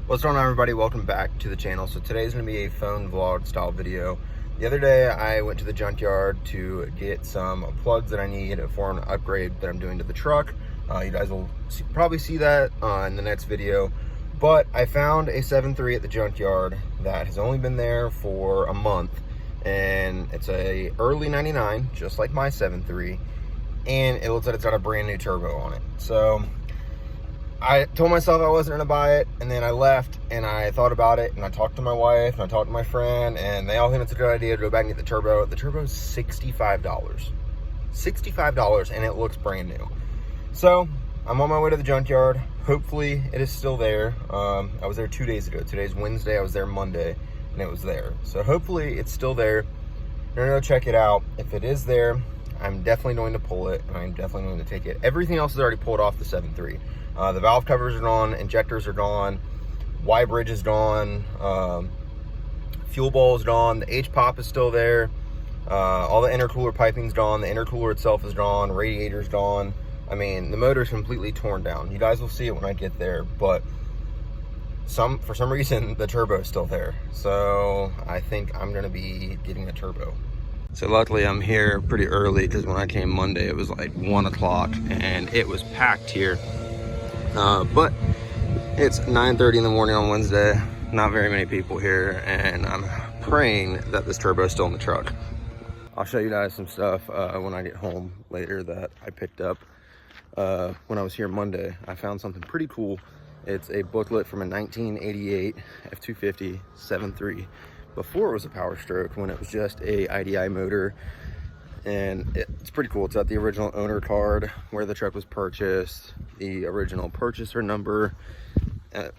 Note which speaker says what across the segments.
Speaker 1: What's going on, everybody? Welcome back to the channel. So today's going to be a phone vlog style video. The other day I went to the Junkyard to get some plugs that I need for an upgrade that I'm doing to the truck. You guys will probably see that in the next video. But I found a 7.3 at the Junkyard that has only been there for a month, and it's a early 99, just like my 7.3, and it looks like it's got a brand new turbo on it. So I told myself I wasn't gonna buy it, and then I left and I thought about it, and I talked to my wife and I talked to my friend, and they all think it's a good idea to go back and get the turbo. The turbo is $65. $65, and it looks brand new. So I'm on my way to the Junkyard. Hopefully it is still there. I was there 2 days ago. Today's Wednesday, I was there Monday, and it was there. So hopefully it's still there. I'm gonna go check it out. If it is there, I'm definitely going to pull it, and I'm definitely going to take it. Everything else is already pulled off the 7.3. The valve covers are gone, injectors are gone, Y bridge is gone, fuel bowl is gone, the H-pop is still there, all the intercooler piping's gone, the intercooler itself is gone, radiator's gone. I mean, the motor's completely torn down. You guys will see it when I get there, but for some reason the turbo is still there. So I think I'm gonna be getting a turbo. So luckily I'm here pretty early, because when I came Monday it was like 1 o'clock and it was packed here. But it's 9:30 in the morning on Wednesday, not very many people here, and I'm praying that this turbo is still in the truck. I'll show you guys some stuff when I get home later that I picked up when I was here Monday. I found something pretty cool. It's a booklet from a 1988 F250 7.3 before it was a Powerstroke, when it was just a IDI motor. And it's pretty cool. It's got the original owner card, where the truck was purchased, the original purchaser number,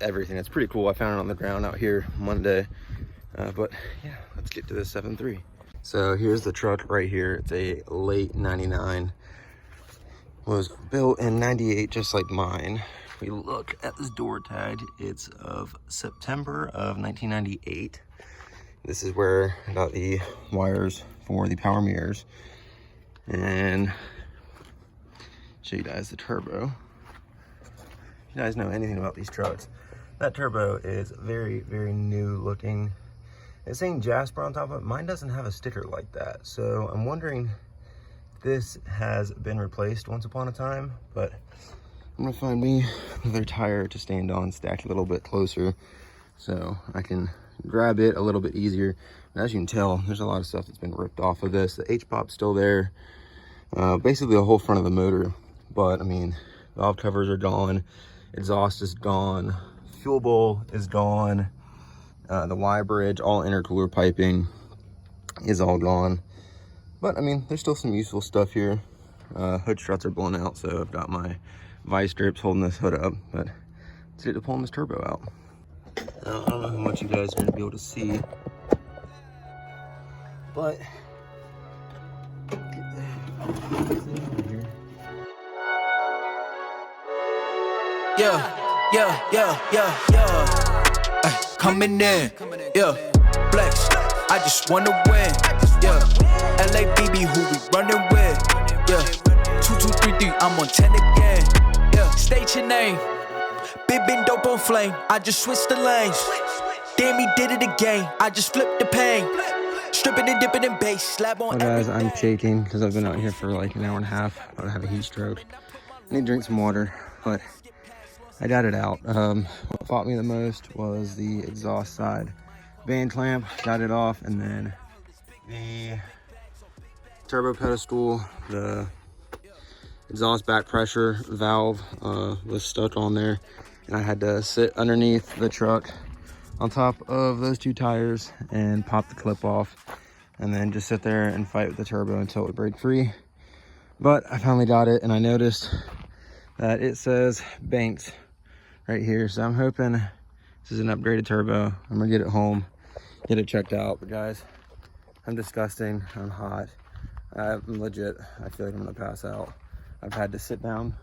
Speaker 1: everything. It's pretty cool. I found it on the ground out here Monday. But yeah, let's get to this 7.3. So here's the truck right here. It's a late 99. Was built in 98, just like mine. If we look at this door tag, it's of September of 1998. This is where I got the wires for the power mirrors. And show you guys the turbo. If you guys know anything about these trucks, that turbo is very, very new looking. It's saying Jasper on top of it. Mine doesn't have a sticker like that, so I'm wondering if this has been replaced once upon a time. But I'm gonna find me another tire to stand on, stacked a little bit closer, so I can grab it a little bit easier. And as you can tell, there's a lot of stuff that's been ripped off of this. The H-pop's still there, basically the whole front of the motor. But I mean, valve covers are gone, exhaust is gone, fuel bowl is gone, the Y bridge, all intercooler piping is all gone. But I mean, there's still some useful stuff here. Hood struts are blown out, so I've got my vice grips holding this hood up. But let's get to pulling this turbo out. I don't know how much you guys are going to be able to see, but
Speaker 2: coming in, yeah, flex, I just wanna win, yeah, LA BB, who we running with, yeah, 2233, I'm on 10 again, yeah, state your name, big been dope on flame, I just switched the lanes, damn he did it again, I just flipped the pain, stripping and dipping in bass, slab on.
Speaker 1: Well guys, I'm shaking because I've been out here for like an hour and a half. I have a heat stroke. I need to drink some water, but I got it out. What fought me the most was the exhaust side band clamp. Got it off, and then the turbo pedestal, the exhaust back pressure valve was stuck on there, and I had to sit underneath the truck on top of those two tires and pop the clip off, and then just sit there and fight with the turbo until it would break free. But I finally got it, and I noticed that it says Banks right here, so I'm hoping this is an upgraded turbo. I'm gonna get it home, get it checked out. But guys, I'm disgusting, I'm hot, I'm legit, I feel like I'm gonna pass out. I've had to sit down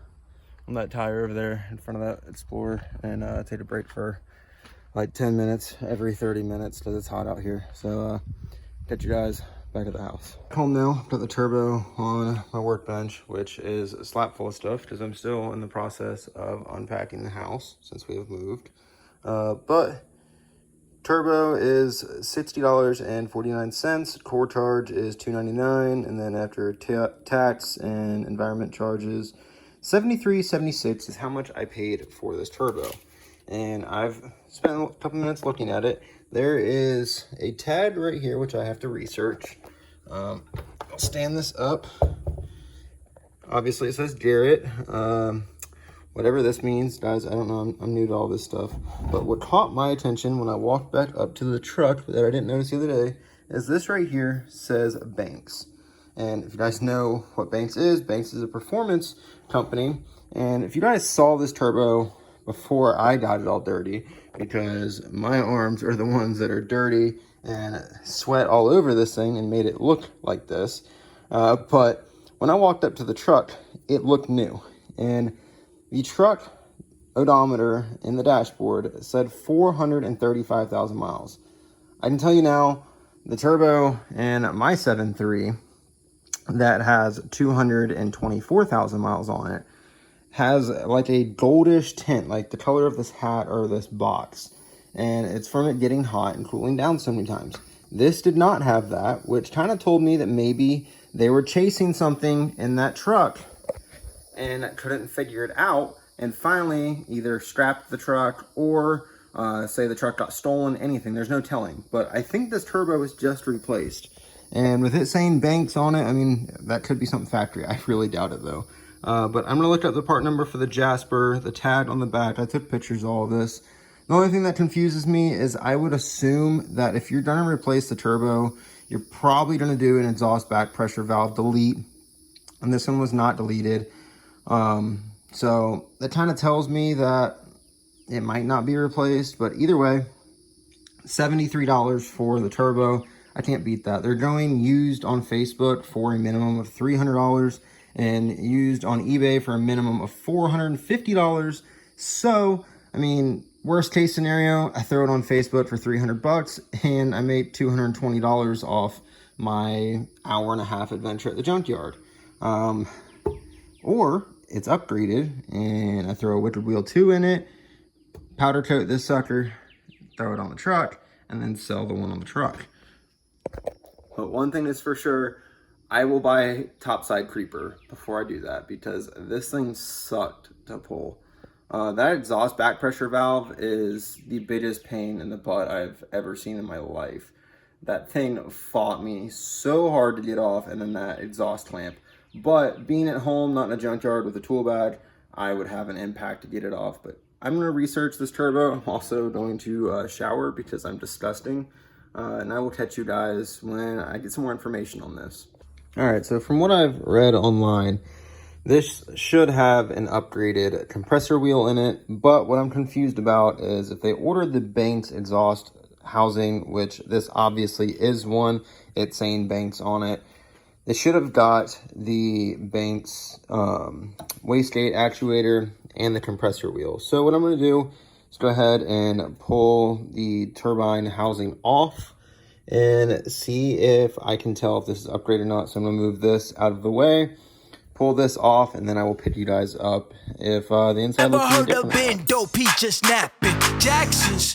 Speaker 1: on that tire over there in front of that Explorer and take a break for like 10 minutes every 30 minutes because it's hot out here. So catch you guys back at the house. Home now, put the turbo on my workbench, which is a slap full of stuff because I'm still in the process of unpacking the house since we have moved. But turbo is $60.49. Core charge is $299, and then after tax and environment charges, $73.76 is how much I paid for this turbo. And I've spent a couple minutes looking at it. There is a tag right here which I have to research. I'll stand this up. Obviously it says Jarrett. Whatever this means, guys, I don't know. I'm new to all this stuff. But what caught my attention when I walked back up to the truck that I didn't notice the other day is this right here says Banks. And if you guys know what Banks is a performance company. And if you guys saw this turbo before I got it all dirty, because my arms are the ones that are dirty and sweat all over this thing and made it look like this. But when I walked up to the truck, it looked new. And the truck odometer in the dashboard said 435,000 miles. I can tell you now, the turbo in my 7.3 that has 224,000 miles on it has like a goldish tint, like the color of this hat or this box. And it's from it getting hot and cooling down so many times. This did not have that, which kind of told me that maybe they were chasing something in that truck and couldn't figure it out, and finally either scrapped the truck or say the truck got stolen, anything. There's no telling. But I think this turbo was just replaced. And with it saying Banks on it, I mean, that could be something factory. I really doubt it though. But I'm gonna look up the part number for the Jasper, the tag on the back. I took pictures of all of this. The only thing that confuses me is I would assume that if you're gonna replace the turbo, you're probably gonna do an exhaust back pressure valve delete. And this one was not deleted. So that kind of tells me that it might not be replaced, but either way, $73 for the turbo. I can't beat that. They're going used on Facebook for a minimum of $300 and used on eBay for a minimum of $450. So, I mean, worst case scenario, I throw it on Facebook for 300 bucks and I make $220 off my hour-and-a-half adventure at the junkyard. Or it's upgraded and I throw a Wicked Wheel 2 in it, powder coat this sucker, throw it on the truck, and then sell the one on the truck. But one thing is for sure, I will buy topside creeper before I do that, because this thing sucked to pull. That exhaust back pressure valve is the biggest pain in the butt I've ever seen in my life. That thing fought me so hard to get off, and then that exhaust clamp. But being at home, not in a junkyard with a tool bag, I would have an impact to get it off. But I'm going to research this turbo. I'm also going to shower because I'm disgusting. And I will catch you guys when I get some more information on this. All right, so from what I've read online, this should have an upgraded compressor wheel in it. But what I'm confused about is if they ordered the Banks exhaust housing, which this obviously is one, it's saying Banks on it. They should have got the Banks wastegate actuator and the compressor wheel. So what I'm going to do is go ahead and pull the turbine housing off and see if I can tell if this is upgraded or not. So I'm going to move this out of the way, pull this off, and then I will pick you guys up if the inside looks any different.
Speaker 2: Ever heard of Ben Dope? He just napping. Jackson's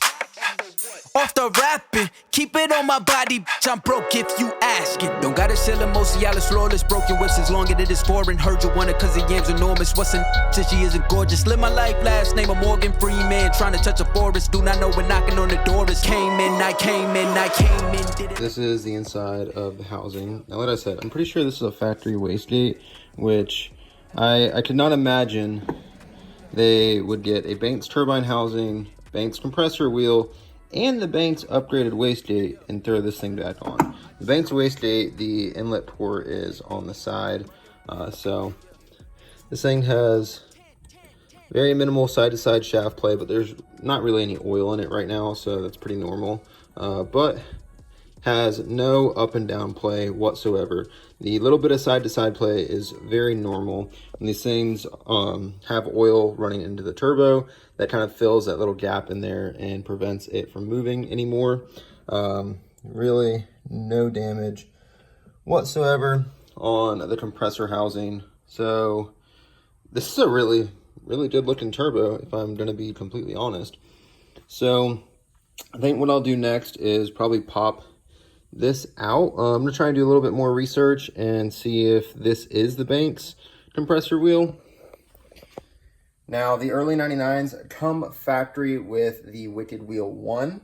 Speaker 2: off the rapping, keep it on my body, bitch, I'm broke if you asking. Don't gotta sell him, most Cialis flawless, broken whips as long as it is foreign. Heard you want it cause the yam's enormous. What's an since she isn't gorgeous? Live my life, last name of Morgan Freeman. Trying to touch a forest, do not know when knocking on the door is. Came in, did it.
Speaker 1: This is the inside of the housing. Now, like I said, I'm pretty sure this is a factory wastegate, which I could not imagine they would get a Banks turbine housing, Banks compressor wheel, and the Banks upgraded wastegate and throw this thing back on. The Banks wastegate, the inlet port is on the side. So this thing has very minimal side-to-side shaft play, but there's not really any oil in it right now, so that's pretty normal. But has no up and down play whatsoever. The little bit of side-to-side play is very normal. And these things have oil running into the turbo that kind of fills that little gap in there and prevents it from moving anymore. Really no damage whatsoever on the compressor housing. So this is a really good looking turbo, if I'm going to be completely honest. So I think what I'll do next is probably pop this out. I'm gonna try and do a little bit more research and see if this is the Banks compressor wheel. Now, the early 99s come factory with the Wicked Wheel 1.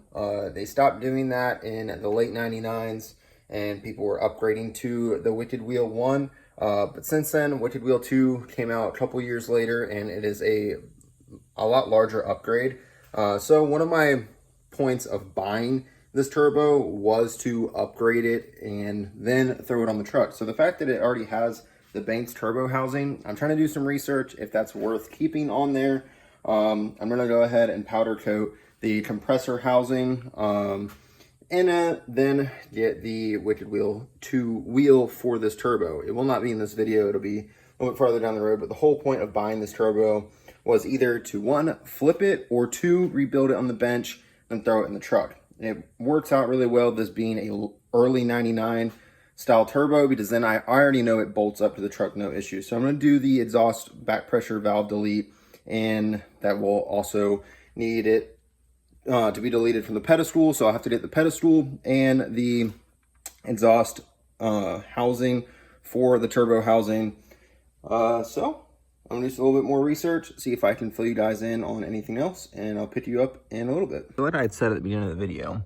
Speaker 1: They stopped doing that in the late 99s, and people were upgrading to the Wicked Wheel 1. But since then, Wicked Wheel 2 came out a couple years later, and it is a lot larger upgrade. So one of my points of buying this turbo was to upgrade it and then throw it on the truck. So the fact that it already has the Banks turbo housing, I'm trying to do some research if that's worth keeping on there. I'm gonna go ahead and powder coat the compressor housing, and then get the Wicked Wheel 2 wheel for this turbo. It will not be in this video, it'll be a little bit farther down the road, but the whole point of buying this turbo was either to 1, flip it, or 2, rebuild it on the bench and throw it in the truck. It works out really well, this being a early 99 style turbo, because then I already know it bolts up to the truck no issue. So I'm going to do the exhaust back pressure valve delete, and that will also need it to be deleted from the pedestal. So I'll have to get the pedestal and the exhaust housing for the turbo housing. So I'm gonna do a little bit more research, see if I can fill you guys in on anything else, and I'll pick you up in a little bit. So like I had said at the beginning of the video,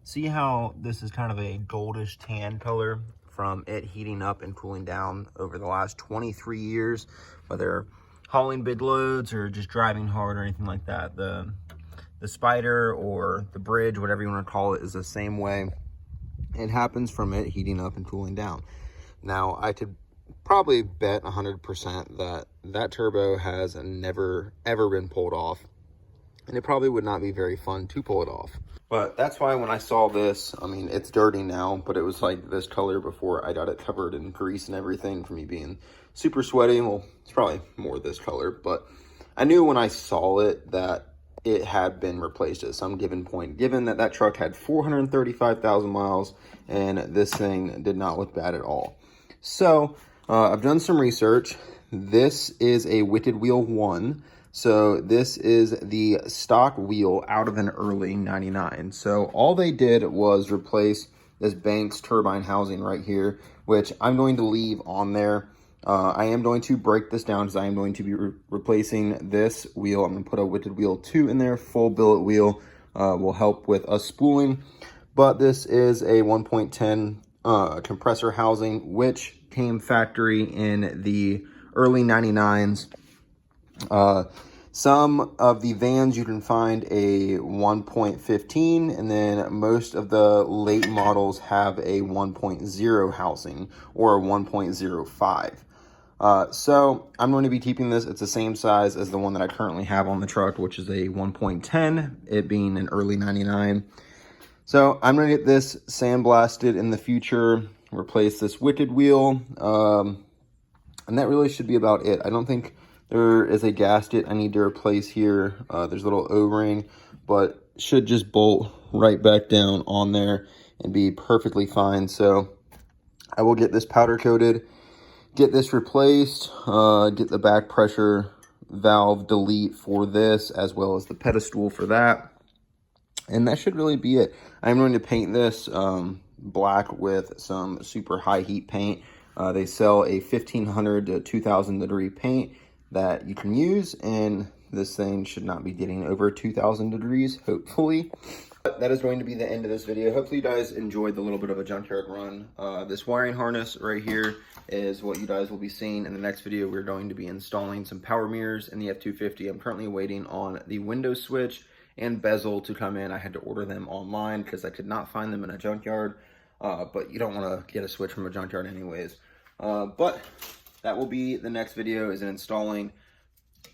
Speaker 1: see how this is kind of a goldish tan color from it heating up and cooling down over the last 23 years, whether hauling big loads or just driving hard or anything like that. The Spider or the Bridge, whatever you want to call it, is the same way. It happens from it heating up and cooling down. Now, I could probably bet 100% that that turbo has never ever been pulled off, and it probably would not be very fun to pull it off. But that's why when I saw this, I mean, it's dirty now, but it was like this color before I got it covered in grease and everything from me being super sweaty. Well, it's probably more this color, but I knew when I saw it that it had been replaced at some given point, given that that truck had 435,000 miles and this thing did not look bad at all. So I've done some research. This is a Wicked Wheel 1. So this is the stock wheel out of an early 99. So all they did was replace this Banks turbine housing right here, which I'm going to leave on there. I am going to break this down because I am going to be replacing this wheel. I'm going to put a Wicked Wheel 2 in there. Full billet wheel will help with us spooling. But this is a 1.10 compressor housing, which came factory in the early 99s. Some of the vans you can find a 1.15, and then most of the late models have a 1.0 housing or a 1.05. So I'm going to be keeping this. It's the same size as the one that I currently have on the truck, which is a 1.10, it being an early 99. So I'm going to get this sandblasted in the future, replace this Wicked Wheel, and that really should be about it. I don't think there is a gasket I need to replace here. There's a little O-ring, but should just bolt right back down on there and be perfectly fine. So I will get this powder coated, get this replaced, get the back pressure valve delete for this, as well as the pedestal for that. And that should really be it. I'm going to paint this black with some super high heat paint. They sell a 1500 to 2000 degree paint that you can use, and this thing should not be getting over 2000 degrees, hopefully. But that is going to be the end of this video. Hopefully you guys enjoyed the little bit of a junkyard run. This wiring harness right here is what you guys will be seeing in the next video. We're going to be installing some power mirrors in the F250. I'm currently waiting on the window switch and bezel to come in. I had to order them online because I could not find them in a junkyard. But you don't want to get a switch from a junkyard anyways. But that will be the next video, is installing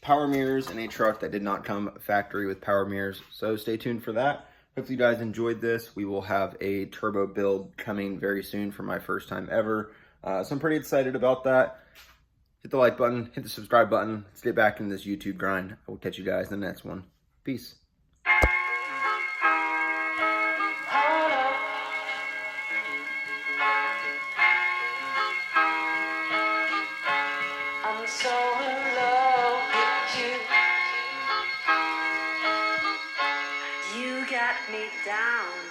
Speaker 1: power mirrors in a truck that did not come factory with power mirrors. So stay tuned for that. Hopefully you guys enjoyed this. We will have a turbo build coming very soon for my first time ever. So I'm pretty excited about that. Hit the like button, hit the subscribe button. Let's get back in this YouTube grind. I will catch you guys in the next one. Peace.
Speaker 3: So in love with you. me down.